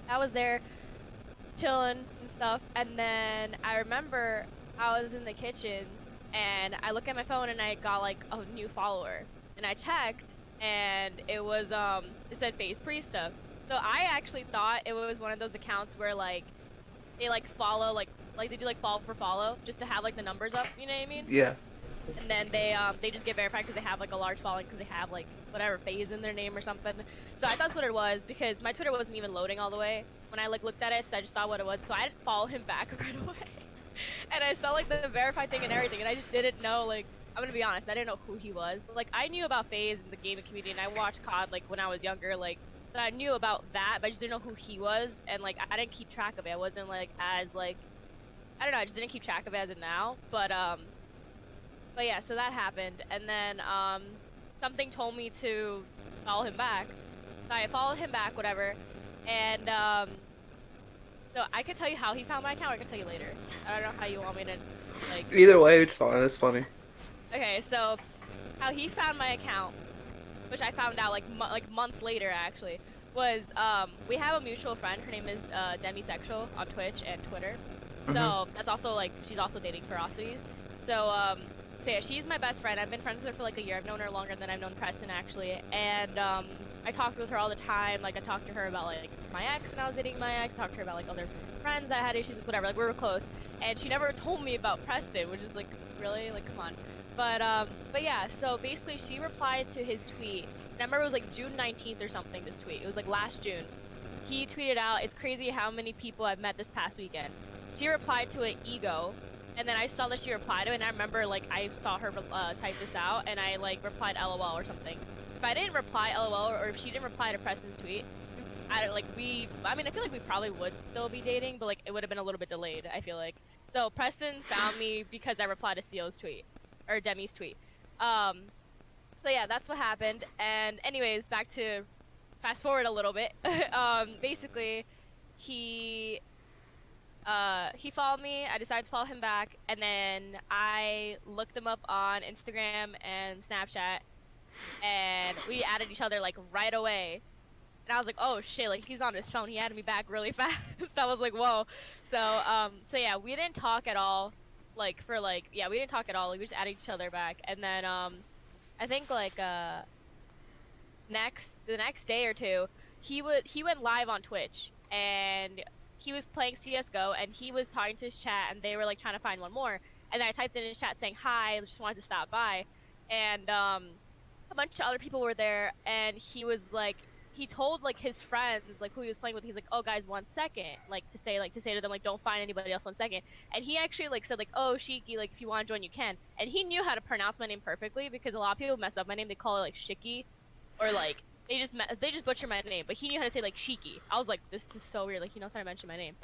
I was there chilling and stuff, and then I remember I was in the kitchen and I look at my phone and I got like a new follower, and I checked and it said Face Priesta. So I actually thought it was one of those accounts where like they like follow like they do like follow for follow just to have like the numbers up, you know what I mean? Yeah. And then they just get verified because they have like a large following because they have like whatever phase in their name or something. So I thought that's what it was because my Twitter wasn't even loading all the way when I like looked at it, so I just thought what it was. So I didn't follow him back right away. And I saw like the verified thing and everything, and I just didn't know, like, I'm gonna be honest, I didn't know who he was. Like, I knew about FaZe and the gaming community, and I watched COD like when I was younger, like, so I knew about that, but I just didn't know who he was, and like I didn't keep track of it. I wasn't like as like, I don't know, I just didn't keep track of it as of now. But yeah, so that happened, and then something told me to follow him back. So I followed him back, whatever, and so I can tell you how he found my account, or I can tell you later. I don't know how you want me to, like. Either way, it's fine. It's funny. Okay, so how he found my account, which I found out like months later actually, was we have a mutual friend. Her name is Demisexual on Twitch and Twitter. So that's also like she's also dating Ferocities. So yeah, she's my best friend. I've been friends with her for like a year. I've known her longer than I've known Preston actually, and I talked with her all the time. Like I talked to her about like my ex and I was dating my ex. I talked to her about like other friends that I had issues with, whatever. Like we were close, and she never told me about Preston, which is like really like come on. But yeah, so basically she replied to his tweet. I remember it was like June 19th or something. This tweet. It was like last June. He tweeted out, "It's crazy how many people I've met this past weekend." She replied to it, "Ego." And then I saw that she replied to it, and I remember, like, I saw her type this out, and I, like, replied LOL or something. If I didn't reply LOL, or if she didn't reply to Preston's tweet, I mean, I feel like we probably would still be dating, but, like, it would have been a little bit delayed, I feel like. So, Preston found me because I replied to Cio's tweet, or Demi's tweet. So yeah, that's what happened, and anyways, back to, fast forward a little bit, basically, he followed me, I decided to follow him back, and then I looked him up on Instagram and Snapchat, and we added each other, like, right away. And I was like, oh shit, like, he's on his phone, he added me back really fast. I was like, whoa. So yeah, we didn't talk at all, like, we didn't talk at all, like, we just added each other back, and then, I think, like, the next day or two, he went live on Twitch, and he was playing CS:GO, and he was talking to his chat, and they were like trying to find one more. And then I typed in his chat saying hi, just wanted to stop by, and a bunch of other people were there, and he told like his friends like who he was playing with. He's like, oh guys, 1 second, like to say to them like don't find anybody else 1 second. And he actually like said like, oh Shiki, like if you want to join you can. And he knew how to pronounce my name perfectly because a lot of people mess up my name. They call it like Shiki, or like they just butcher my name, but he knew how to say like Shiki. I was like, this is so weird. Like he knows how to mention my name,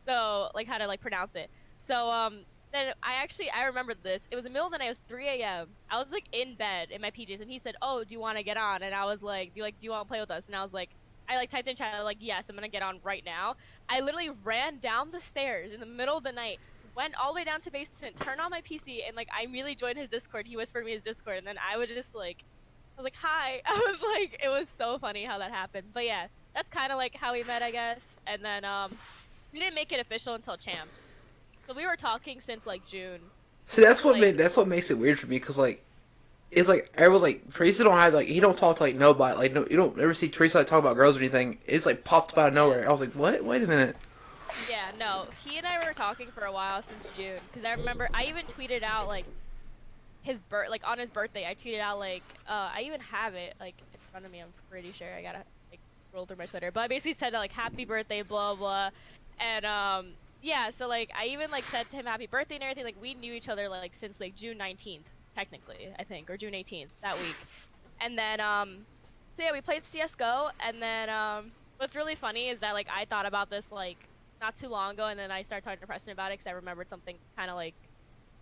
so like how to like pronounce it. So then I remembered this. It was the middle of the night. It was 3 a.m. I was like in bed in my PJs, and he said, "Oh, do you want to get on?" And I was like, "Do you want to play with us?" And I was like, I like typed in chat like, "Yes, I'm gonna get on right now." I literally ran down the stairs in the middle of the night, went all the way down to basement, turned on my PC, and like I immediately joined his Discord. He whispered me his Discord, and then I was just like, I was like, hi. I was like, it was so funny how that happened. But yeah, that's kind of like how we met, I guess. And then we didn't make it official until Champs. So we were talking since like June. See, that's what makes it weird for me, cause like it's like everyone's like Teresa don't have like he don't talk to like nobody, like no, you don't ever see Teresa like talk about girls or anything. It's like popped up out of nowhere. I was like, what? Wait a minute. Yeah, no, he and I were talking for a while since June. Because I remember I even tweeted out like like on his birthday. I tweeted out like I even have it like in front of me. I'm pretty sure I gotta like roll through my Twitter. But I basically said that like happy birthday, blah blah, and yeah. So like I even like said to him happy birthday and everything. Like we knew each other like since like June 19th technically, I think, or June 18th that week. And then so yeah, we played CS:GO, and then what's really funny is that like I thought about this like not too long ago, and then I started talking to Preston about it because I remembered something kind of like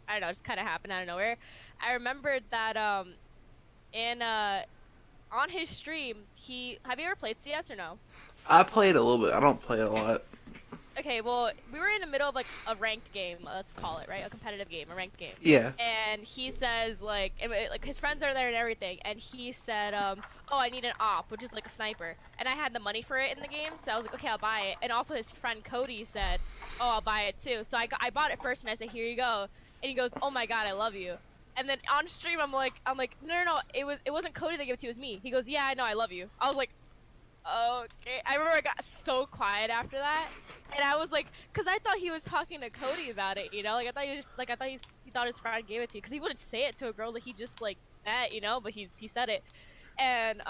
I don't know, just kind of happened out of nowhere. I remembered that in on his stream, have you ever played CS or no? I played a little bit. I don't play it a lot. okay, well, we were in the middle of like a ranked game, let's call it, right? A competitive game, a ranked game. Yeah. And he says like his friends are there and everything, and he said, oh, I need an op, which is like a sniper. And I had the money for it in the game, so I was like, okay, I'll buy it. And also his friend Cody said, oh, I'll buy it too. So I bought it first, and I said, here you go. And he goes, oh my god, I love you. And then on stream, I'm like, no, it wasn't Cody that gave it to you, it was me. He goes, yeah, I know, I love you. I was like, okay. I remember I got so quiet after that, and I was like, cause I thought he was talking to Cody about it, you know? Like I thought he was just like he thought his friend gave it to you, cause he wouldn't say it to a girl that he just like met, you know? But he said it, and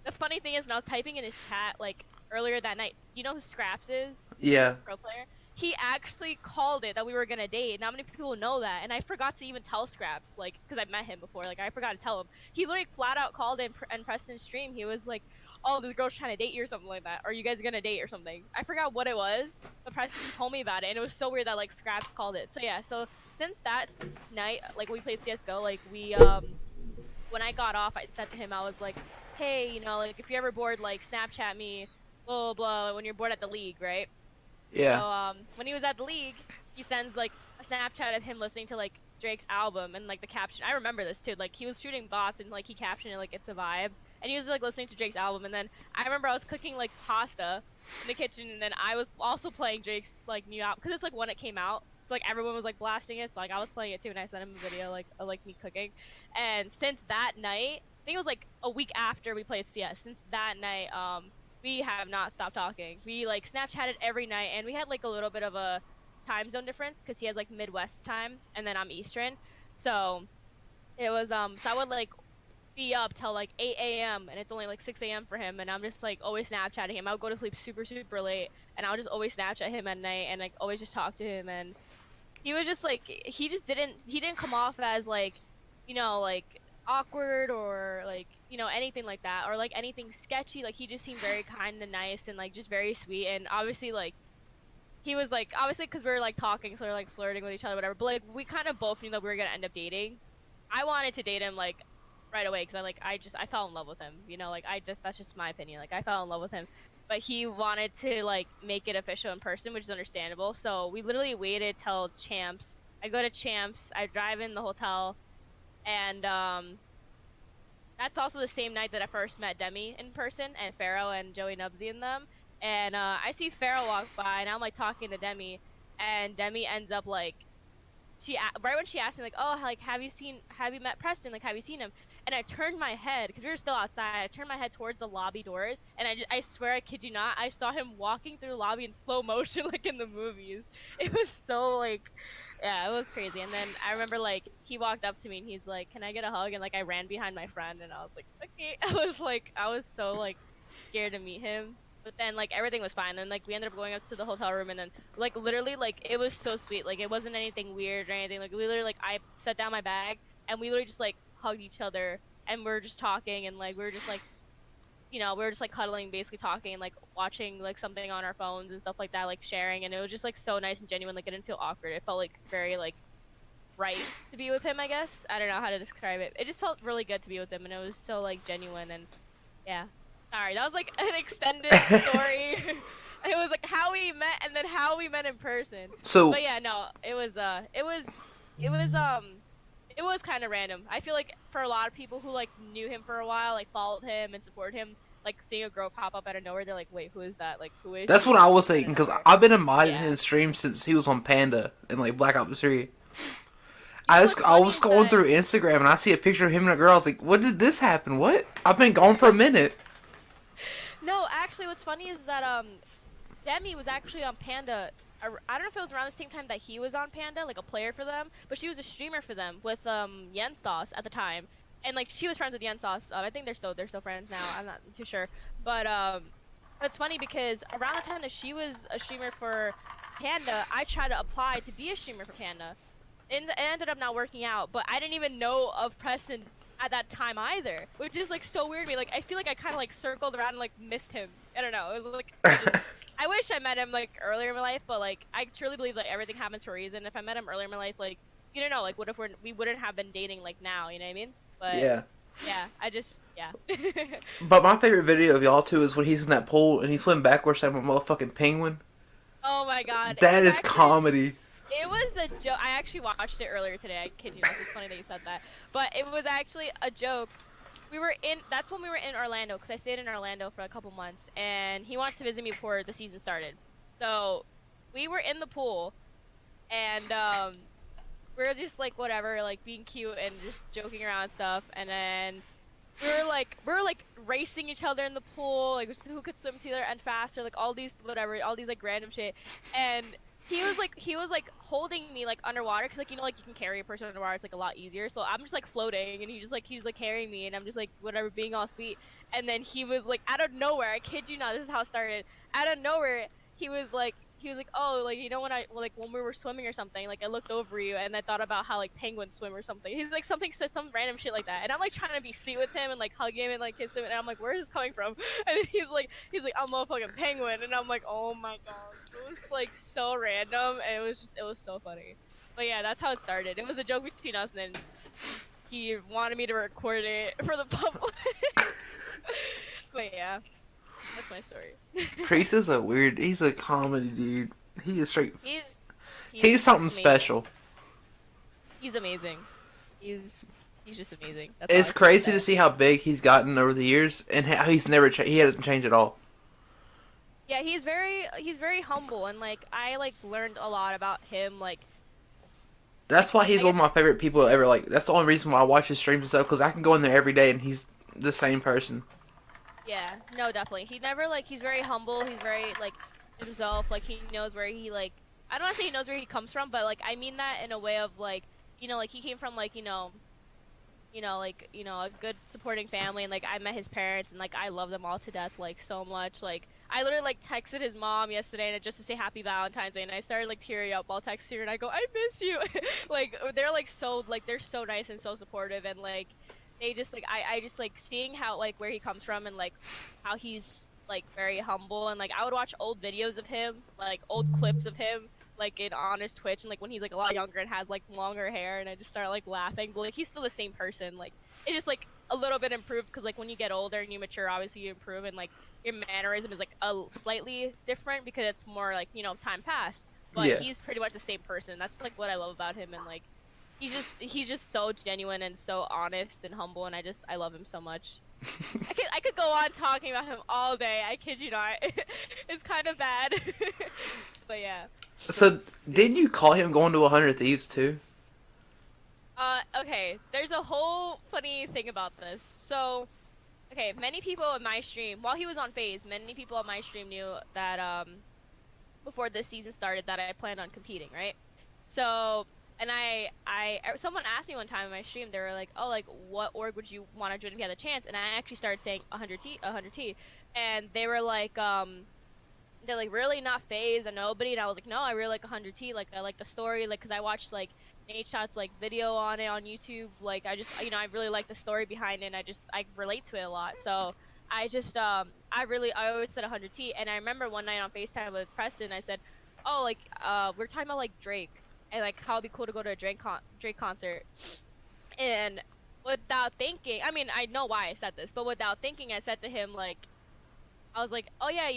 the funny thing is, when I was typing in his chat like earlier that night, you know who Scraps is? Yeah. Pro player. He actually called it that we were gonna date. Not many people know that, and I forgot to even tell Scraps, like, cause I met him before. Like I forgot to tell him. He literally flat out called in Preston's stream. He was like, oh, this girl's trying to date you or something like that. Or you guys gonna date or something. I forgot what it was, but Preston told me about it, and it was so weird that, like, Scraps called it. So, yeah, so since that night, like, we played CSGO, like, when I got off, I said to him, I was like, hey, you know, like, if you're ever bored, like, Snapchat me, blah, blah, blah, when you're bored at the league, right? Yeah. So, when he was at the league, he sends, like, a Snapchat of him listening to, like, Drake's album, and, like, the caption, I remember this, too, like, he was shooting bots, and, like, he captioned it, like, it's a vibe. And he was like listening to Drake's album, and then I remember I was cooking like pasta in the kitchen, and then I was also playing Drake's like new album, because it's like when it came out, so like everyone was like blasting it, so like I was playing it too, and I sent him a video like of like me cooking. And since that night, I think it was like a week after we played CS. Since that night, we have not stopped talking. We like Snapchatted every night, and we had like a little bit of a time zone difference because he has like Midwest time, and then I'm Eastern, so it was so I would like be up till like 8 a.m. and it's only like 6 a.m. for him, and I'm just like always Snapchatting him. I would go to sleep super late, and I would just always Snapchat him at night and like always just talk to him. And he was just like he didn't come off as like, you know, like awkward or like, you know, anything like that, or like anything sketchy. Like he just seemed very kind and nice and like just very sweet. And obviously like he was like, obviously because we were like talking, so we were like flirting with each other, whatever, but like we kind of both knew that we were gonna end up dating. I wanted to date him like right away, because I fell in love with him, you know, like that's just my opinion, like I fell in love with him. But he wanted to like make it official in person, which is understandable, so we literally waited till Champs. I go to Champs, I drive in the hotel, and that's also the same night that I first met Demi in person, and Pharaoh and Joey Nubsy and them. And I see Pharaoh walk by, and I'm like talking to Demi, and Demi ends up like, right when she asked me like, oh, like have you met Preston, like have you seen him? And I turned my head, because we were still outside, I turned my head towards the lobby doors, and I swear, I kid you not, I saw him walking through the lobby in slow motion like in the movies. It was so like, yeah, it was crazy. And then I remember like he walked up to me and he's like, can I get a hug? And like I ran behind my friend, and I was like, okay. I was so like scared to meet him. But then like everything was fine, and like we ended up going up to the hotel room, and then like literally like it was so sweet, like it wasn't anything weird or anything. Like literally like I set down my bag, and we literally just like hugged each other, and we were just talking, and like we were just like, you know, we were just like cuddling, basically talking, and like watching like something on our phones and stuff like that, like sharing. And it was just like so nice and genuine. Like it didn't feel awkward, it felt like very like right to be with him, I guess. I don't know how to describe it. It just felt really good to be with him, and it was so like genuine. And yeah, sorry, that was like an extended story. It was like how we met, and then how we met in person. So, but yeah, no, it was kind of random. I feel like for a lot of people who like knew him for a while, like followed him and supported him, like seeing a girl pop up out of nowhere, they're like, wait, who is that? Like, who is that's she? what I was thinking, because I've been modding Yeah. his stream since he was on Panda and like Black Ops 3. know I what's was funny is scrolling that- through Instagram and I see a picture of him and a girl. I was like, when did this happen? What? I've been gone for a minute. No, actually, what's funny is that Demi was actually on Panda. I don't know if it was around the same time that he was on Panda, like a player for them, but she was a streamer for them with Yen Sauce at the time, and like she was friends with Yen Sauce. I think they're still friends now. I'm not too sure, but it's funny because around the time that she was a streamer for Panda, I tried to apply to be a streamer for Panda. It ended up not working out, but I didn't even know of Preston at that time either, which is like so weird to me. Like I feel like I kind of like circled around and like missed him. I don't know. It was like I wish I met him like earlier in my life, but like I truly believe like everything happens for a reason. If I met him earlier in my life, like you don't know, like what if we wouldn't have been dating like now? You know what I mean? But Yeah. yeah, I just yeah. But my favorite video of y'all two is when he's in that pool and he's swimming backwards like a motherfucking penguin. Oh Oh my god. That is comedy. It was a joke. I actually watched it earlier today. I kid you not. It's funny that you said that. But it was actually a joke. That's when we were in Orlando, because I stayed in Orlando for a couple months, and he wanted to visit me before the season started. So we were in the pool, and we were just like whatever, like being cute and just joking around and stuff, and then we were like racing each other in the pool, like who could swim together and faster, like all these whatever, all these like random shit, and he was like holding me like underwater, because like like you can carry a person underwater, it's like a lot easier. So I'm just like floating, and he's like carrying me, and I'm just like whatever, being all sweet. And then he was like out of nowhere, I kid you not, this is how it started. Out of nowhere, he was like, oh, like, when we were swimming or something, like I looked over you and I thought about how like penguins swim or something. He's like something, says some random shit like that, and I'm like trying to be sweet with him and like hug him and like kiss him, and I'm like, where is this coming from? And then he's like, I'm a fucking penguin, and I'm like, oh my god, it was like so random, and it was so funny. But yeah, that's how it started. It was a joke between us, and then he wanted me to record it for the public. But yeah, that's my story. Priest is he's a comedy dude. He is straight. He's something amazing. special. He's amazing. He's just amazing. That's all It's I can crazy say. to see how big he's gotten over the years, and how he hasn't changed at all. Yeah, he's very humble, and like I like learned a lot about him. Like That's why he's I one guess of my favorite people ever. Like, that's the only reason why I watch his streams and stuff, because I can go in there every day and he's the same person. yeah, no, definitely. He never like he's very humble. He's very like himself. Like he knows where he like I don't want to say he knows where he comes from, but like I mean that in a way of like like he came from like like a good supporting family, and like I met his parents, and like I love them all to death, like so much. Like I literally like texted his mom yesterday, and just to say happy Valentine's Day, and I started like tearing up while texting her, and I go, I miss you. Like they're so nice and so supportive, and like they just like I just like seeing how like where he comes from, and like how he's like very humble, and like I would watch old videos of him, like old clips of him, like on his Twitch, and like when he's like a lot younger and has like longer hair, and I just start like laughing, but like he's still the same person. Like it's just like a little bit improved, because like when you get older and you mature, obviously you improve, and like your mannerism is like a slightly different, because it's more like time passed, but Yeah. he's pretty much the same person. That's like what I love about him, and like he's just so genuine and so honest and humble, and I love him so much. I could go on talking about him all day. I kid you not. It's kind of bad. But yeah. So, didn't you call him going to 100 Thieves too? Okay. There's a whole funny thing about this. So, okay, many people in my stream, while he was on phase, many people on my stream knew that before this season started that I planned on competing, right? So, and someone asked me one time in my stream, they were like, oh, like, what org would you want to join if you had the chance? And I actually started saying 100T, and they were like, they're like, really, not phase or nobody? And I was like, no, I really like 100T, like, I like the story, like, because I watched, like, Nate Shot's, like, video on it on YouTube, like, I just, I really like the story behind it, and I relate to it a lot, so I just, I always said 100T, and I remember one night on FaceTime with Preston, I said, oh, like, we're talking about, like, Drake, and like how it'd be cool to go to a Drake concert, and without thinking, I mean, I know why I said this, but without thinking, I said to him, like, I was like, oh yeah,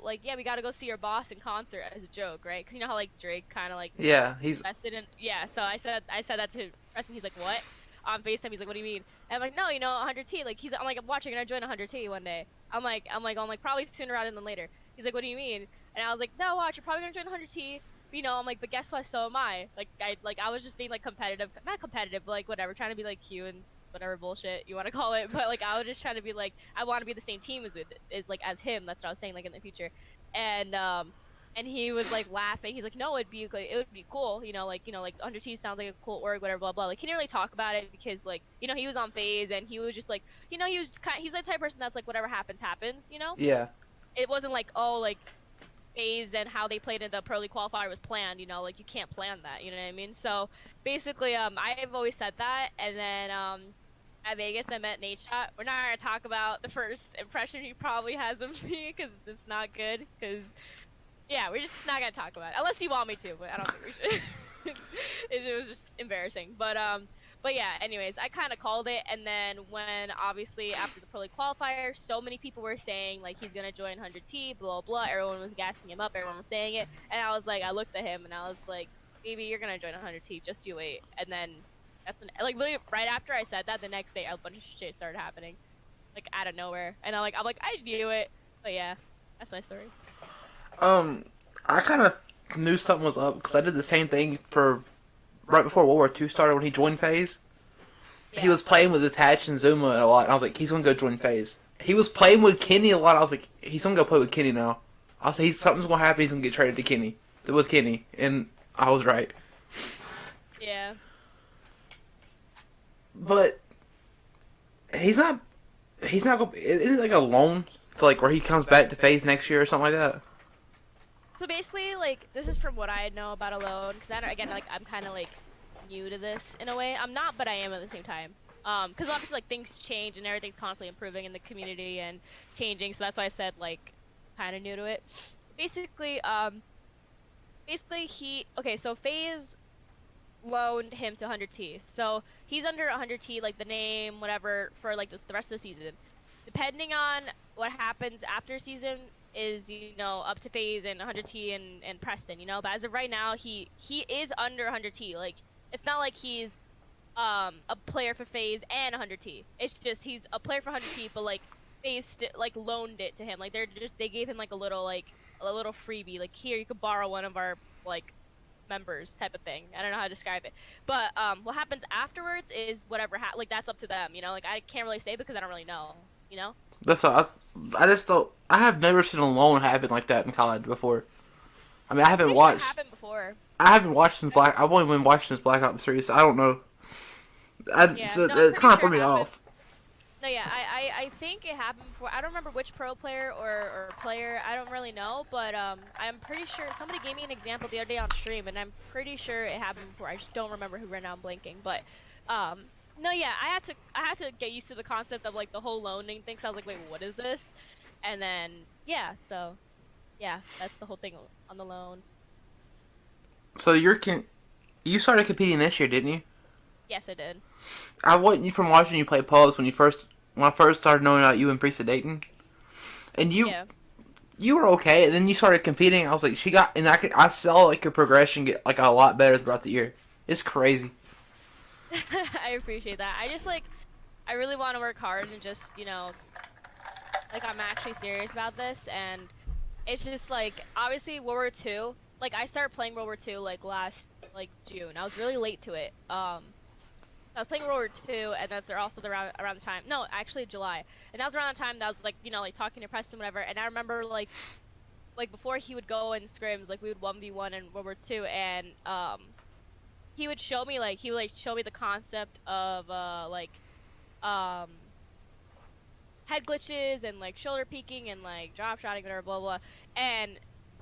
like, yeah, we gotta go see your boss in concert, as a joke, right? Because you know how like Drake kind of like Yeah, he's. invested in, yeah. So I said that to Preston. He's like, what? On FaceTime, he's like, what do you mean? And I'm like, no, 100T. Like I'm like, I'm watching, and I join 100T one day. I'm like, probably sooner rather than later. He's like, what do you mean? And I was like, no, watch, you're probably gonna join 100T. I'm like, but guess what? So am I. I was just being like competitive, not competitive, but like whatever, trying to be like cute and whatever bullshit you want to call it. But like I was just trying to be like, I want to be the same team as him. That's what I was saying, like in the future. And he was like laughing. He's like, no, it would be cool. Like Under T sounds like a cool org, whatever, blah blah. Like he didn't really talk about it because like he was on phase, and he was just like he's the type of person that's like whatever happens. Yeah. It wasn't like, oh, like phase and how they played in the Pro League qualifier was planned, like you can't plan that, you know what I mean? So basically, I've always said that, and then at Vegas I met Nate Shot. We're not gonna talk about the first impression he probably has of me, because it's not good, because yeah, we're just not gonna talk about it unless you want me to, but I don't think we should. It was just embarrassing, but But yeah, anyways, I kind of called it, and then when obviously after the Pro League qualifier, so many people were saying like he's gonna join 100T, blah blah. Everyone was gassing him up, everyone was saying it, and I was like, I looked at him and I was like, maybe you're gonna join 100T, just you wait. And then that's when, like literally right after I said that, the next day a bunch of shit started happening, like out of nowhere, and I'm like I knew it, but yeah, that's my story. I kind of knew something was up because I did the same thing for right before World War II started when he joined FaZe. He Yeah. was playing with Attach and Zuma a lot, and I was like, he's gonna go join FaZe. He was playing with Kenny a lot. I was like, he's gonna go play with Kenny now. I was like, something's gonna happen. He's gonna get traded to Kenny with Kenny, and I was right. Yeah. But he's not. He's not gonna. Isn't it like a loan to like where he comes back to FaZe next year or something like that? So basically, like, this is from what I know about Alone, because again, like, I'm kind of like new to this in a way. I'm not, but I am at the same time. Because obviously, like, things change and everything's constantly improving in the community and changing. So that's why I said like, kind of new to it. Basically, okay. So FaZe loaned him to 100T. So he's under 100T, like the name, whatever, for like the rest of the season. Depending on what happens after season is, up to FaZe and 100T and Preston, But as of right now, he is under 100T. Like, it's not like he's a player for FaZe and 100T. It's just he's a player for 100T, but like FaZe like loaned it to him. Like they gave him like a little freebie. Like, here, you could borrow one of our like members type of thing. I don't know how to describe it. But what happens afterwards is whatever like that's up to them, Like, I can't really say because I don't really know, That's all. I just don't. I have never seen a loan happen like that in college before. I mean, I haven't It watched. happened before. I haven't watched since Black. I've only been watching since Black Ops 3, so I don't know. Yeah, So no, I'm it's pretty kind of sure threw it me happened. off. No, yeah, I think it happened before. I don't remember which pro player or player. I don't really know, but I'm pretty sure somebody gave me an example the other day on stream, and I'm pretty sure it happened before. I just don't remember who right now. I'm blanking, but no, yeah, I had to get used to the concept of like the whole loaning thing. So I was like, wait, what is this? And then yeah, so yeah, that's the whole thing on the loan. So you started competing this year, didn't you? Yes, I did. I wasn't you from watching you play pubs when I first started knowing about you and Priest of Dayton, and Yeah. you were okay, and then you started competing. I was like, I saw like your progression get like a lot better throughout the year. It's crazy. I appreciate that. I really want to work hard and just, like, I'm actually serious about this, and it's just like obviously World War Two. Like, I started playing World War Two like last like June. I was really late to it. I was playing World War Two, and that's also around the time. No, actually July, and that was around the time that I was like, like talking to Preston, whatever. And I remember like before he would go in scrims, like we would 1v1 in World War Two, and he would show me the concept of um head glitches and like shoulder peeking and like drop shotting, whatever, blah blah. And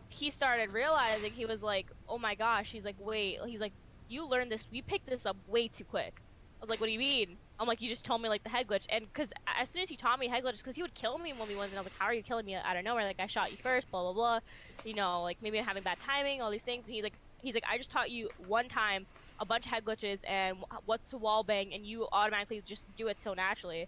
he started realizing, he was like, oh my gosh, he's like, wait, he's like, you learned this, you picked this up way too quick. I was like, what do you mean? I'm like, you just told me like the head glitch. And because as soon as he taught me head glitches, because he would kill me when we went, and I was like, how are you killing me out of nowhere? Like, I shot you first, blah blah blah, like maybe I'm having bad timing, all these things. And he's like, I just taught you one time a bunch of head glitches and what's to wall bang, and you automatically just do it so naturally.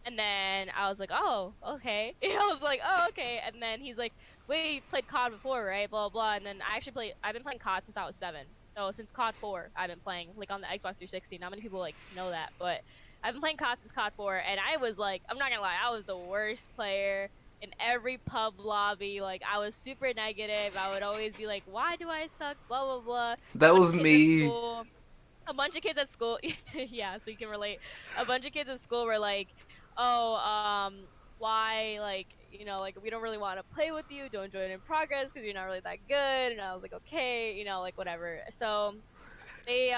And then I was like, oh, okay. I was like, oh, okay. And then he's like, wait, you played COD before, right? Blah, blah. And then I've been playing COD since I was 7. So since COD 4, I've been playing, like, on the Xbox 360. Not many people, like, know that. But I've been playing COD since COD 4. And I was, like, I'm not gonna lie, I was the worst player in every pub lobby. Like, I was super negative. I would always be like, why do I suck? Blah, blah, blah. That was me. A bunch of kids at school, yeah, so you can relate. A bunch of kids at school were like, oh, why, like, like, we don't really want to play with you, don't join in progress because you're not really that good. And I was like, okay, like, whatever. So they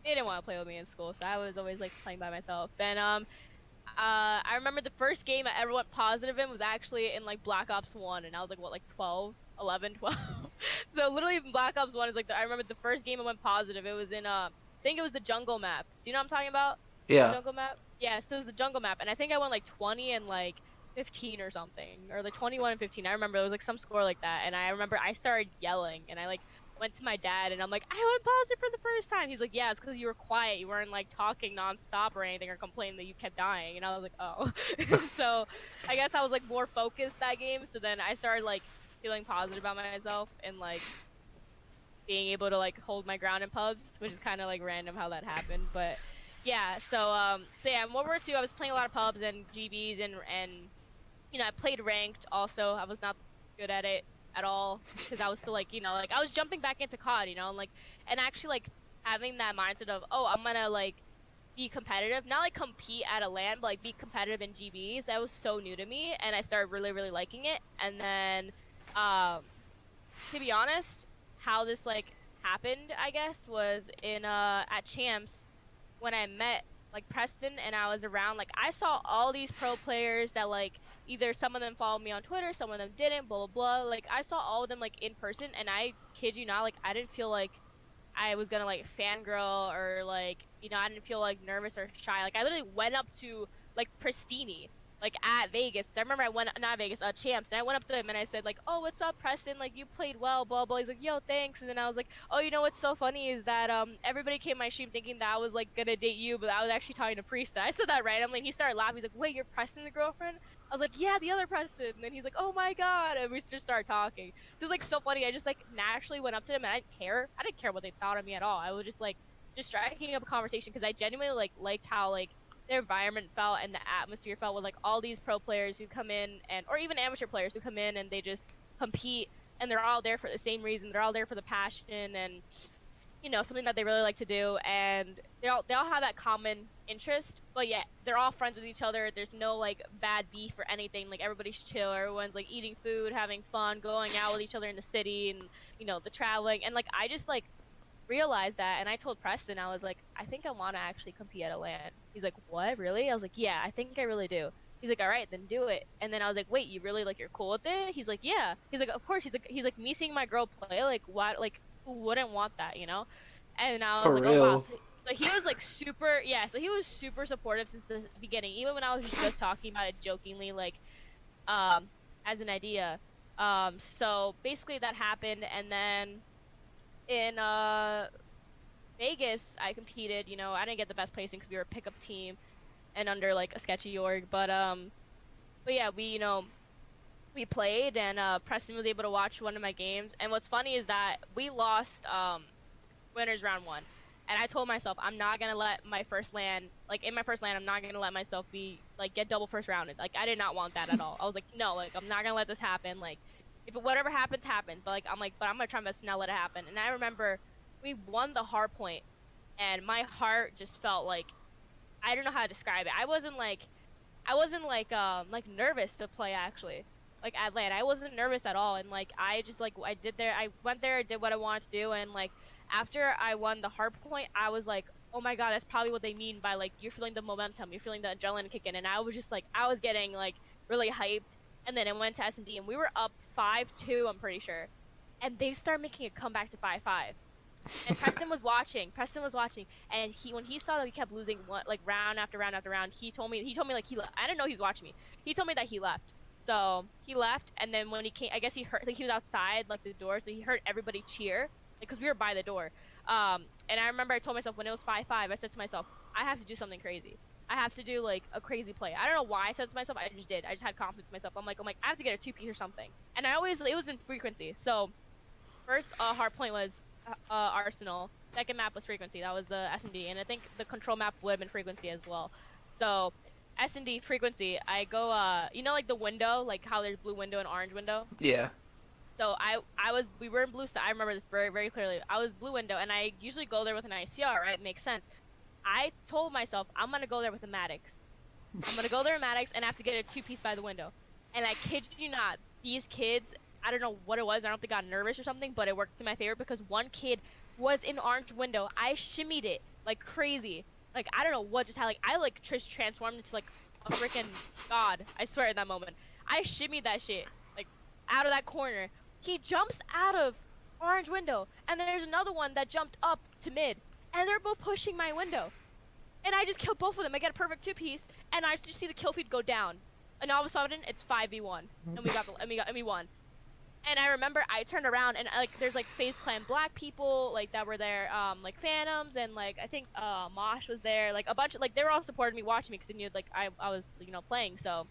didn't want to play with me in school, so I was always like playing by myself. And I remember the first game I ever went positive in was actually in like Black Ops 1, and I was like, what, like 12, 11, 12. So literally Black Ops 1 is like I remember the first game I went positive. It was in I think it was the jungle map. Do you know what I'm talking about? Yeah. The jungle map? Yeah, so it was the jungle map, and I think I won like 20 and like 15 or something, or like 21 and 15. I remember it was like some score like that, and I remember I started yelling, and I like went to my dad and I'm like, I went positive for the first time. He's like, yeah, it's because you were quiet. You weren't like talking nonstop or anything or complaining that you kept dying. And I was like, oh. So I guess I was like more focused that game. So then I started like feeling positive about myself and like being able to like hold my ground in pubs, which is kind of like random how that happened. But yeah, so yeah, in World War II, I was playing a lot of pubs and GBs and you know, I played ranked also. I was not good at it at all because I was still like, you know, like I was jumping back into COD, you know, and like and actually like having that mindset of, oh, I'm gonna like be competitive, not like compete at a LAN, but like be competitive in GBs. That was so new to me, and I started really, really liking it. And then, to be honest, how this like happened, I guess, was in at Champs when I met like Preston and I was around, like I saw all these pro players that like either some of them followed me on Twitter, some of them didn't, blah blah blah. Like I saw all of them like in person, and I kid you not, like I didn't feel like I was gonna like fangirl or like, you know, I didn't feel like nervous or shy. Like I literally went up to like Pristini, like at Vegas. I remember I went, not Vegas, Champs, and I went up to him and I said like, oh, what's up, Preston? Like you played well, blah blah. He's like, yo, thanks. And then I was like, oh, you know what's so funny is that everybody came my stream thinking that I was like gonna date you, but I was actually talking to Priesta. I said that randomly, and he started laughing. He's like, wait, you're Preston the girlfriend? I was like, yeah, the other Preston. And then he's like, oh my god, and we just started talking. So it was like so funny. I just like naturally went up to him and I didn't care. I didn't care what they thought of me at all. I was just like just striking up a conversation because I genuinely like liked how like their environment felt and the atmosphere felt with like all these pro players who come in and or even amateur players who come in and they just compete and they're all there for the same reason. They're all there for the passion and, you know, something that they really like to do, and they all have that common interest, but yet they're all friends with each other. There's no like bad beef or anything. Like everybody's chill. Everyone's like eating food, having fun, going out with each other in the city, and you know, the traveling. And like I just like realized that, and I told Preston, I was like, I think I want to actually compete at a LAN. He's like, what, really? I was like, yeah, I think I really do. He's like, all right, then do it. And then I was like, wait, you really like you're cool with it? He's like, yeah. He's like, of course. He's like me seeing my girl play, like what, like who wouldn't want that, you know? And I was For like, oh wow. real. So he was like super, yeah. So he was super supportive since the beginning, even when I was just talking about it jokingly, like, as an idea. So basically that happened, and then in Vegas, I competed. You know, I didn't get the best placing because we were a pickup team and under like a sketchy org, but yeah, we, you know, we played, and Preston was able to watch one of my games. And what's funny is that we lost winners round one, and I told myself I'm not gonna let my first LAN, like in my first LAN, I'm not gonna let myself be like get double first rounded. Like I did not want that at all. I was like, no, like I'm not gonna let this happen. Like if whatever happens, happens. But like I'm like, but I'm gonna try my best to not let it happen. And I remember we won the hard point, and my heart just felt like I don't know how to describe it. I wasn't like like nervous to play actually. Like at LAN, I wasn't nervous at all, and like I just like I went there, did what I wanted to do, and like after I won the hard point, I was like, oh my god, that's probably what they mean by like you're feeling the momentum, you're feeling the adrenaline kick in, and I was just like I was getting like really hyped, and then it went to S&D, and we were up 5-2, I'm pretty sure, and they started making a comeback to 5-5. And Preston was watching, and when he saw that we kept losing one, like round after round after round, he told me like I didn't know he was watching me. He told me that he left. So he left, and then when he came, I guess he heard, like he was outside like the door, so he heard everybody cheer, because we were by the door. And I remember I told myself when it was 5-5, I said to myself, I have to do something crazy. I have to do like a crazy play. I don't know why I said it to myself. I just did. I just had confidence in myself. I'm like I have to get a 2-piece or something. And it was in frequency. So first hard point was Arsenal. Second map was frequency. That was the S&D, and I think the control map would have been frequency as well. So S&D frequency, I go you know, like the window, like how there's blue window and orange window. Yeah. So we were in blue side. I remember this very, very clearly. I was blue window, and I usually go there with an ICR, right? It makes sense. I told myself I'm gonna go there with a Maddox. I'm gonna go there with Maddox, and I have to get a 2-piece by the window. And I kid you not, these kids, I don't know what it was. I don't think I got nervous or something, but it worked in my favor because one kid was in orange window. I shimmied it like crazy. Like I don't know what just happened. Like I like transformed into like a freaking god. I swear at that moment. I shimmied that shit like out of that corner. He jumps out of orange window, and then there's another one that jumped up to mid, and they're both pushing my window. And I just killed both of them. I get a perfect 2-piece, and I just see the kill feed go down. And all of a sudden, it's 5v1, and we won. And I remember I turned around and like there's like FaZe Clan Black people like that were there, like Phantoms and like I think Mosh was there, like a bunch of like they were all supporting me, watching me because they knew like I was playing, so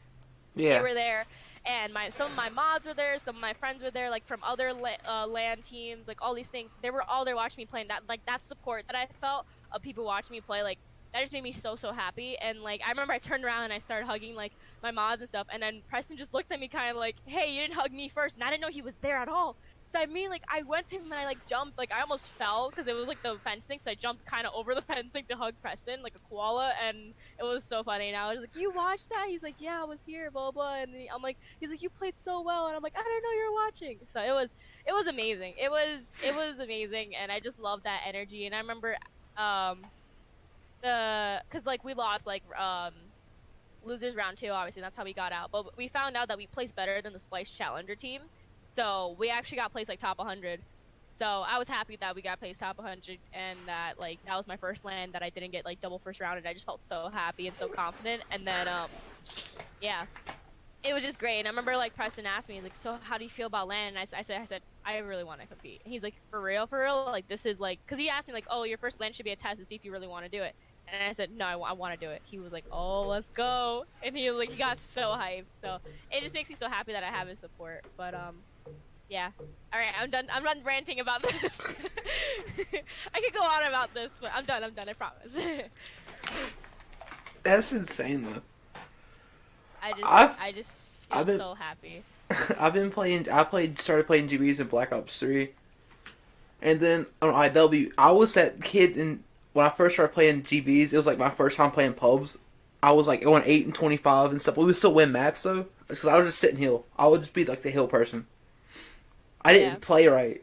they Yeah. were there, and my some of my mods were there, some of my friends were there, like from other LAN teams, like all these things. They were all there watching me play, and that support that I felt of people watching me play, like that just made me so happy. And like I remember I turned around and I started hugging like my mods and stuff, and then Preston just looked at me kind of like, "Hey, you didn't hug me first," and I didn't know he was there at all. So I mean, like I went to him and I like jumped, like I almost fell because it was like the fencing, so I jumped kind of over the fencing to hug Preston like a koala, and it was so funny. And I was like, "You watched that?" He's like, "Yeah, I was here, blah blah." And I'm like, he's like, "You played so well," and I'm like, "I didn't know you were watching." So it was amazing. It was amazing, and I just love that energy. And I remember um cause like we lost like losers round 2, obviously that's how we got out. But we found out that we placed better than the Splice Challenger team, so we actually got placed like top 100. So I was happy that we got placed top 100, and that like that was my first LAN that I didn't get like double first round, and I just felt so happy and so confident. And then yeah, it was just great. And I remember like Preston asked me, he's like, "So how do you feel about LAN?" And I said I really want to compete. And he's like, for real, like this is like, because he asked me like, "Oh, your first LAN should be a test to see if you really want to do it." And I said, "No, I want to do it." He was like, "Oh, let's go." And he got so hyped. So it just makes me so happy that I have his support. But yeah. All right, I'm done ranting about this. I could go on about this, but I'm done. I promise. That's insane though. I've I just I've feel been so happy. I've been playing. Started playing GBs in Black Ops 3, and then on IW, I was that kid. And when I first started playing GBs, it was like my first time playing pubs. I was like going 8 and 25 and stuff. We would still win maps though, because I would just sit and heal. I would just be like the heal person. I didn't Yeah. play right,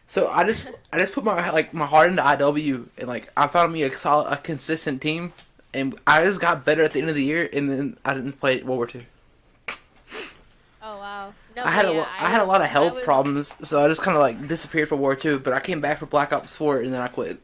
so I just put my heart into IW, and like I found me a consistent team, and I just got better at the end of the year, and then I didn't play World War II. Oh wow. No, I had but a yeah, I had a lot of I health was problems, so I just kind of like disappeared for War II. But I came back for Black Ops 4, and then I quit.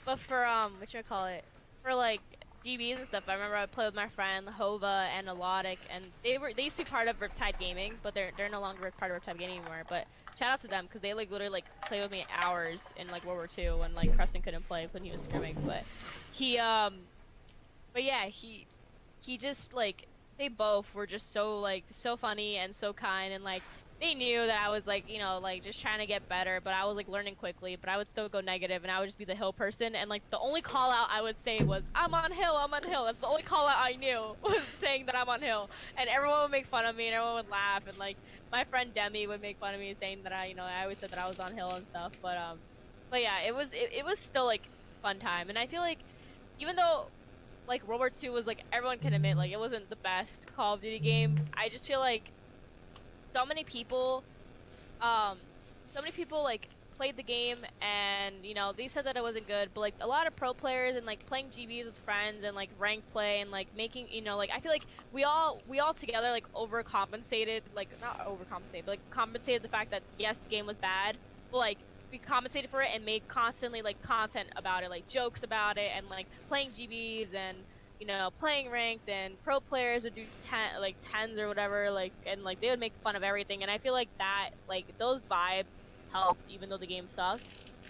But for what you call it, for like GBs and stuff, I remember I played with my friend Hova and Elotic, and they used to be part of Riptide Gaming, but they're no longer part of Riptide Gaming anymore. But shout out to them because they like literally like played with me hours in like World War II when like Preston couldn't play when he was scrimming. But he but yeah, he just like they both were just so like so funny and so kind, and like they knew that I was like like just trying to get better, but I was like learning quickly, but I would still go negative, and I would just be the hill person. And like the only call out I would say was I'm on hill. That's the only call out I knew was saying that I'm on hill, and everyone would make fun of me and everyone would laugh. And like my friend Demi would make fun of me saying that I always said that I was on hill and stuff. But yeah, it was still like fun time. And I feel like even though like World War II was like everyone can admit like it wasn't the best Call of Duty game, I just feel like so many people um like played the game, and they said that it wasn't good, but like a lot of pro players and like playing GBs with friends and like rank play and like making like I feel like we all together like overcompensated, like not overcompensated, but like compensated the fact that yes, the game was bad, but like we compensated for it and made constantly like content about it, like jokes about it, and like playing GBs and playing ranked, and pro players would do tens or whatever, like, and like they would make fun of everything. And I feel like that, like those vibes helped, even though the game sucked.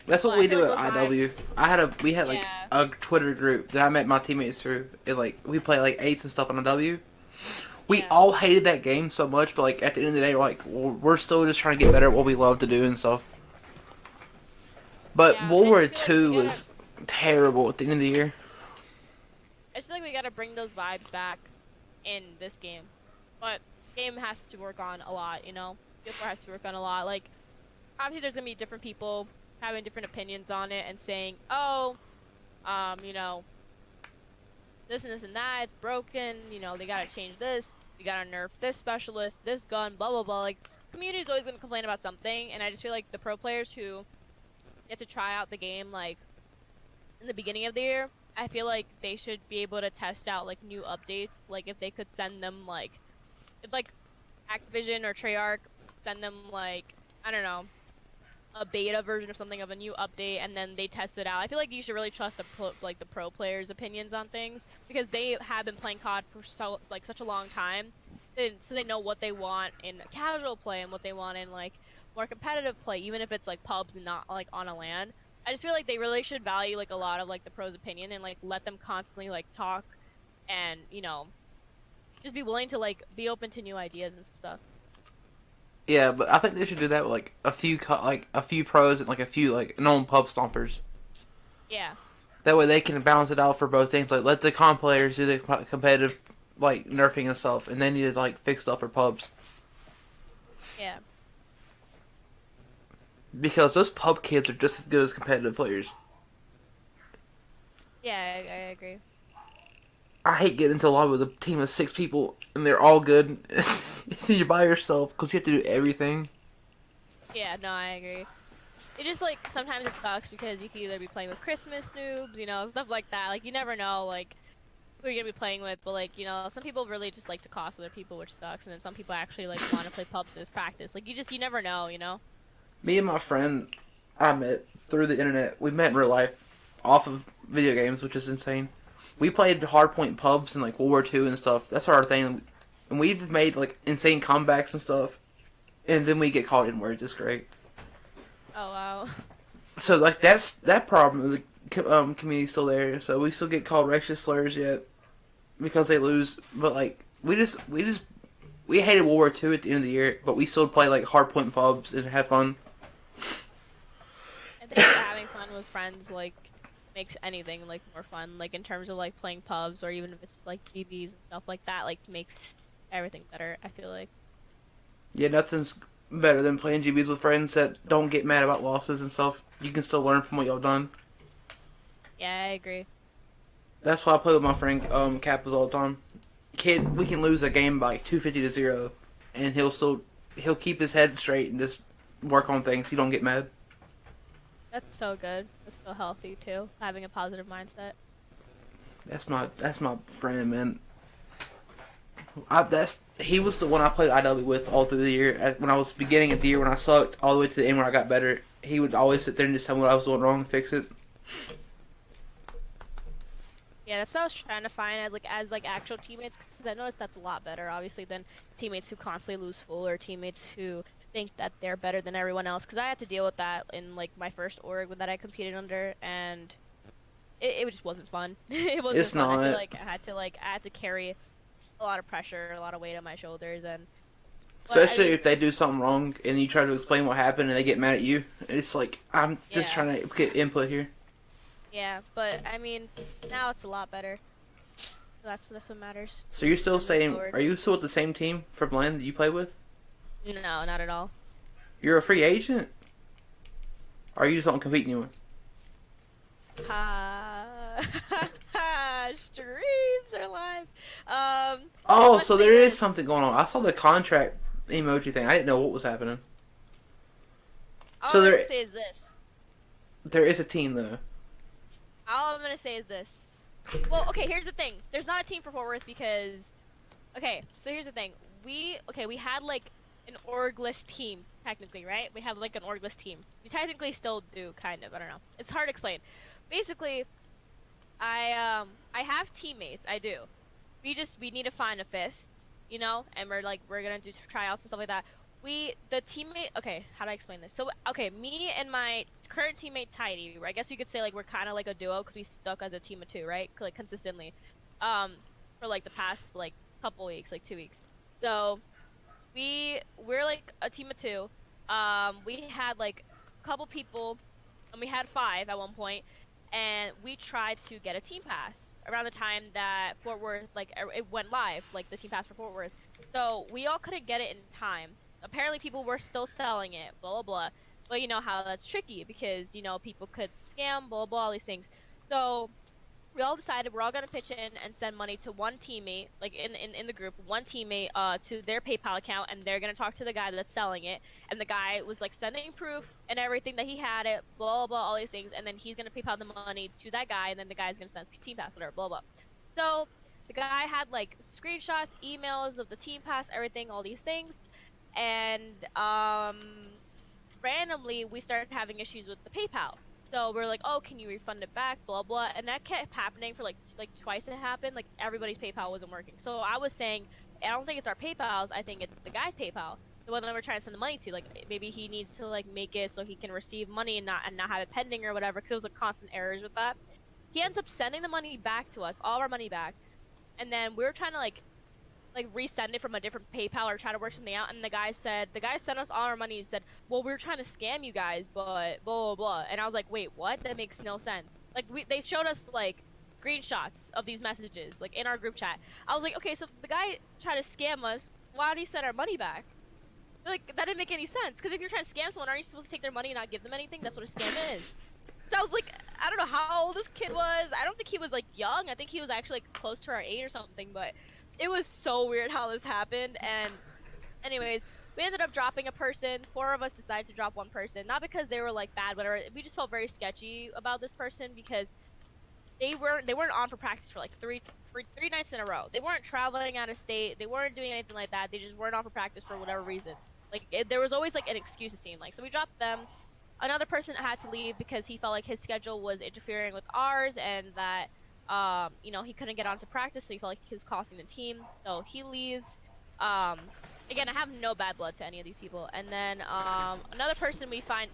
That's what But I we feel do like at those vibes, IW. We had like yeah, a Twitter group that I met my teammates through. And like we play like eights and stuff on IW. We yeah, all hated that game so much, but like at the end of the day, we're still just trying to get better at what we love to do and stuff. But yeah. World I War just feel like II was terrible at the end of the year. I just feel like we gotta bring those vibes back in this game. But game has to work on a lot, PS4 has to work on a lot. Like obviously, there's gonna be different people having different opinions on it and saying, oh, this and this and that, it's broken, they gotta change this, we gotta nerf this specialist, this gun, blah blah blah. Like, community's always gonna complain about something, and I just feel like the pro players who get to try out the game, like, in the beginning of the year, I feel like they should be able to test out, like, new updates. Like, if they could send them, like, if, like, Activision or Treyarch send them, like, I don't know, a beta version of something of a new update, and then they test it out. I feel like you should really trust the pro players' opinions on things, because they have been playing COD for such a long time, so they know what they want in casual play and what they want in like more competitive play, even if it's like pubs and not like on a LAN. I just feel like they really should value like a lot of like the pros' opinion and like let them constantly like talk and just be willing to like be open to new ideas and stuff. Yeah, but I think they should do that with like a few pros and like a few like known pub stompers. Yeah, That way they can balance it out for both things. Like let the comp players do the competitive like nerfing and stuff, and they need to like fix stuff for pubs yeah, because those pub kids are just as good as competitive players. yeah. I agree. I hate getting into a lobby with a team of 6 people and they're all good. You're by yourself because you have to do everything. Yeah, no, I agree. It just like sometimes it sucks because you can either be playing with Christmas noobs, stuff like that. Like you never know like who you're gonna be playing with, but like some people really just like to cost other people, which sucks, and then some people actually like want to play pubs as practice. Like you never know. Me and my friend I met through the internet. We met in real life off of video games, which is insane. We played hardpoint pubs in like World War II and stuff. That's our thing. And we've made like insane comebacks and stuff. And then we get called in words. It's great. Oh wow. So like that problem. The community's still there. So we still get called racist slurs yet because they lose. But like we hated World War II at the end of the year, but we still play like hardpoint pubs and have fun. I think having fun with friends like makes anything like more fun. Like in terms of like playing pubs or even if it's like GBs and stuff like that, like makes everything better. I feel like. Yeah, nothing's better than playing GBs with friends that don't get mad about losses and stuff. You can still learn from what y'all done. Yeah, I agree. That's why I play with my friend Kappas all the time. Kid, we can lose a game by like 250-0, and he'll keep his head straight and just work on things. He don't get mad. That's so good. That's so healthy too. Having a positive mindset. That's my friend, man. He was the one I played IW with all through the year. When I was beginning of the year, when I sucked, all the way to the end when I got better, he would always sit there and just tell me what I was doing wrong and fix it. Yeah, that's what I was trying to find as actual teammates, because I noticed that's a lot better, obviously, than teammates who constantly lose full or teammates who think that they're better than everyone else. Because I had to deal with that in like my first org that I competed under, and it just wasn't fun. It wasn't It's fun. I feel not. like I had to carry a lot of pressure, a lot of weight on my shoulders, and Especially if they do something wrong and you try to explain what happened and they get mad at you. It's like, I'm just Yeah. trying to get input here. yeah. But I mean, now it's a lot better. So that's what matters. So you're still Moving saying, forward. are you still with the same team from LAN that you play with? No, not at all. You're a free agent? Or you just don't compete anymore? Ha streams are live. Oh, one so thing there is something going on. I saw the contract emoji thing. I didn't know what was happening. All so I'm there- gonna say is this. There is a team, though. All I'm gonna say is this. Well, okay, here's the thing. There's not a team for Fort Worth because, okay, so here's the thing. We had like an orgless team technically, right? We have like an orgless team. We technically still do, kind of. I don't know. It's hard to explain. Basically, I have teammates. I do. We need to find a fifth, and we're gonna do tryouts and stuff like that. The teammate. Okay, how do I explain this? So okay, me and my current teammate Tidy. I guess we could say like we're kind of like a duo because we stuck as a team of two, right? Like consistently, for like the past like couple weeks, like 2 weeks. So we're like a team of two. We had like a couple people, and we had 5 at one point, and we tried to get a team pass around the time that Fort Worth it went live, like the team pass for Fort Worth. So we all couldn't get it in time. Apparently people were still selling it, blah blah blah. But you know how that's tricky because people could scam, blah blah, all these things. So we all decided we're all gonna pitch in and send money to one teammate, like in the group, one teammate to their PayPal account, and they're gonna talk to the guy that's selling it. And the guy was like sending proof and everything that he had it, blah blah, all these things, and then he's gonna PayPal the money to that guy, and then the guy's gonna send us team pass, whatever, blah blah. So the guy had like screenshots, emails of the team pass, everything, all these things, and randomly we started having issues with the PayPal. So we're like, oh, can you refund it back, blah blah, and that kept happening for like twice it happened. Like everybody's PayPal wasn't working. So I was saying, I don't think it's our PayPal's. I think it's the guy's PayPal, the one that we're trying to send the money to. Like maybe he needs to like make it so he can receive money and not have it pending or whatever. Because it was like constant errors with that. He ends up sending the money back to us, all of our money back, and then we were trying to like resend it from a different PayPal or try to work something out. And the guy sent us all our money and said, well, we were trying to scam you guys, but blah, blah, blah. And I was like, wait, what? That makes no sense. Like, they showed us, like, screenshots of these messages, like, in our group chat. I was like, okay, so the guy tried to scam us. Why did he send our money back? Like, that didn't make any sense. Because if you're trying to scam someone, aren't you supposed to take their money and not give them anything? That's what a scam is. So I was like, I don't know how old this kid was. I don't think he was, like, young. I think he was actually, like, close to our age or something, but it was so weird how this happened. And anyways, we ended up dropping a person. 4 of us decided to drop one person, not because they were like bad, whatever. We just felt very sketchy about this person because they weren't on for practice for like three nights in a row. They weren't traveling out of state. They weren't doing anything like that. They just weren't on for practice for whatever reason. Like there was always like an excuse to seem like. So we dropped them. Another person had to leave because he felt like his schedule was interfering with ours and that you know, he couldn't get onto practice, so he felt like he was costing the team. So he leaves. Again, I have no bad blood to any of these people. And then another person we find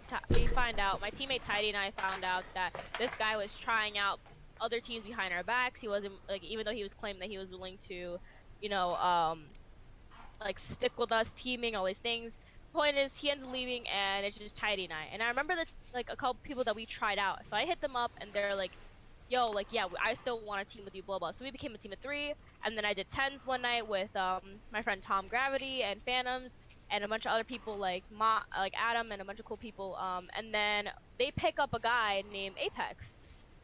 out, my teammate Tidy and I found out that this guy was trying out other teams behind our backs. He wasn't like, even though he was claiming that he was willing to, you know, like stick with us, teaming, all these things. Point is, he ends up leaving, and it's just Tidy and I. And I remember that like a couple people that we tried out. So I hit them up, and they're like, yo, like, yeah, I still want to team with you, blah, blah. So we became a team of 3, and then I did 10s one night with my friend Tom Gravity and Phantoms, and a bunch of other people like Adam and a bunch of cool people. And then they pick up a guy named Apex,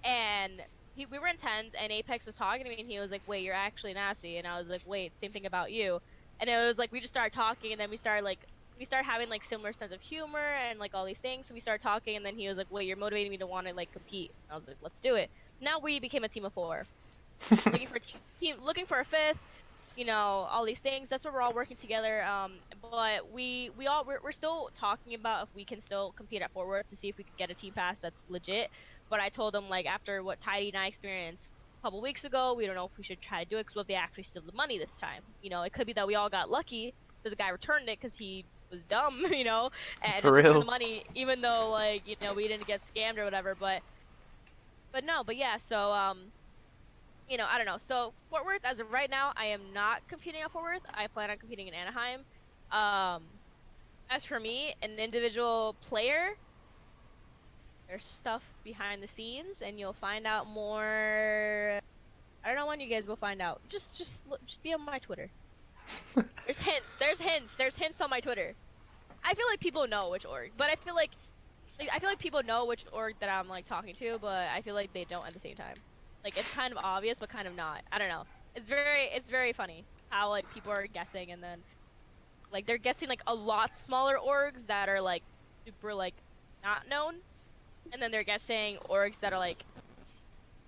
and we were in 10s, and Apex was talking to me, and he was like, wait, you're actually nasty. And I was like, wait, same thing about you. And it was like, we just started talking, and then we started having like similar sense of humor and like all these things. So we started talking, and then he was like, wait, you're motivating me to want to like compete. And I was like, let's do it. Now we became a team of 4, looking for looking for a 5th, you know, all these things. That's where we're all working together. But we're still talking about if we can still compete at forward to see if we could get a team pass that's legit. But I told them, like, after what Tidy and I experienced a couple weeks ago, we don't know if we should try to do it because what if they actually steal the money this time? You know, it could be that we all got lucky that the guy returned it because he was dumb, you know, and just returned the money, even though, like, you know, we didn't get scammed or whatever. But yeah, so, you know, I don't know. So, Fort Worth, as of right now, I am not competing at Fort Worth. I plan on competing in Anaheim. As for me, an individual player, there's stuff behind the scenes, and you'll find out more. I don't know when you guys will find out. Just be on my Twitter. There's hints on my Twitter. I feel like people know which org, but I feel like people know which org that I'm like talking to, but I feel like they don't at the same time. Like it's kind of obvious, but kind of not. I don't know. It's very funny how like people are guessing, and then like they're guessing like a lot smaller orgs that are like super like not known, and then they're guessing orgs that are like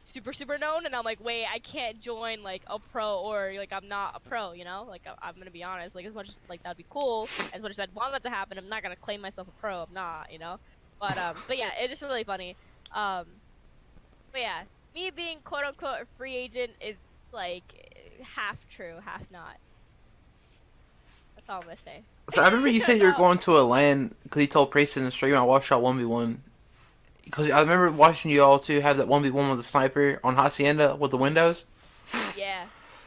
super known, and I'm like, wait, I can't join like a pro org. Like I'm not a pro, you know. Like I'm gonna be honest. Like as much as like that'd be cool, as much as I'd want that to happen, I'm not gonna claim myself a pro. I'm not, you know. But yeah, it's just really funny. But yeah, me being quote unquote a free agent is like half true, half not. That's all I'm gonna say. So I remember you said you were going to a LAN because you told Preston and stream I watched y'all 1v1. Because I remember watching you all two have that 1v1 with the sniper on Hacienda with the windows. Yeah.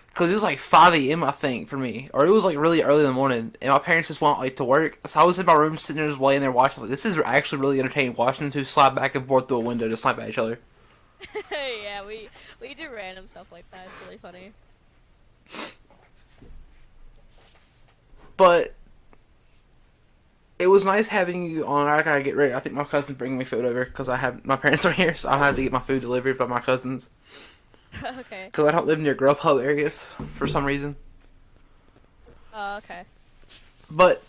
Because it was like 5 a.m. I think for me, or it was like really early in the morning, and my parents just went like to work. So I was in my room sitting there just laying there watching. Like, this is actually really entertaining watching them two slide back and forth through a window to snipe at each other. Yeah, we do random stuff like that. It's really funny. But it was nice having you on. I gotta get ready. I think my cousin's bringing me food over because my parents are here, so I have to get my food delivered by my cousins. Okay. Because I don't live near Grubhub areas for some reason. Oh, okay. But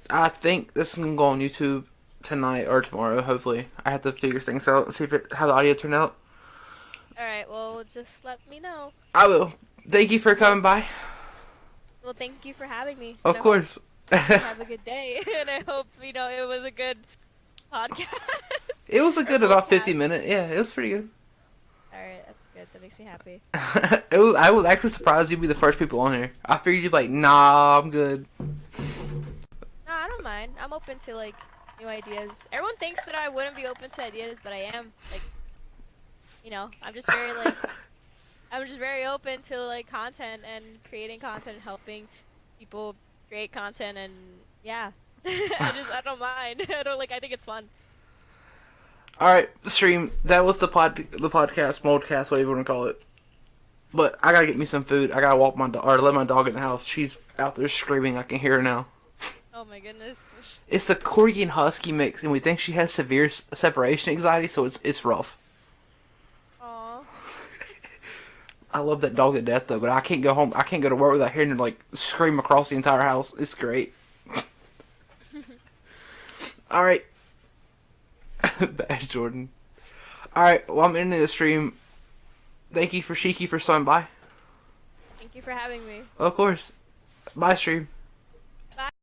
I think this is gonna go on YouTube tonight or tomorrow. Hopefully, I have to figure things out and see how the audio turned out. All right. Well, just let me know. I will. Thank you for coming by. Well, thank you for having me. Of course. Have a good day, and I hope you know it was a good podcast. It was a good about 50 minutes. Yeah, it was pretty good. All right, that's good. good. That makes me happy. I was actually surprised you'd be the first people on here. I figured you'd be like, nah, I'm good. No, I don't mind. I'm open to like new ideas. Everyone thinks that I wouldn't be open to ideas, but I am. Like, you know, I'm just very open to like content and creating content and helping people create content and yeah. I don't mind. I think it's fun. All right, stream. That was the podcast, MoldCast, whatever you want to call it. But I gotta get me some food. I gotta walk my dog, or let my dog in the house. She's out there screaming. I can hear her now. Oh my goodness. It's the Corgi and Husky mix, and we think she has severe separation anxiety, so it's rough. Aww. I love that dog to death, though, but I can't go home. I can't go to work without hearing her like scream across the entire house. It's great. All right. Bash Jordan. Alright, well, I'm ending the stream. Thank you for Shiki for stopping by. Thank you for having me. Of course. Bye, stream. Bye.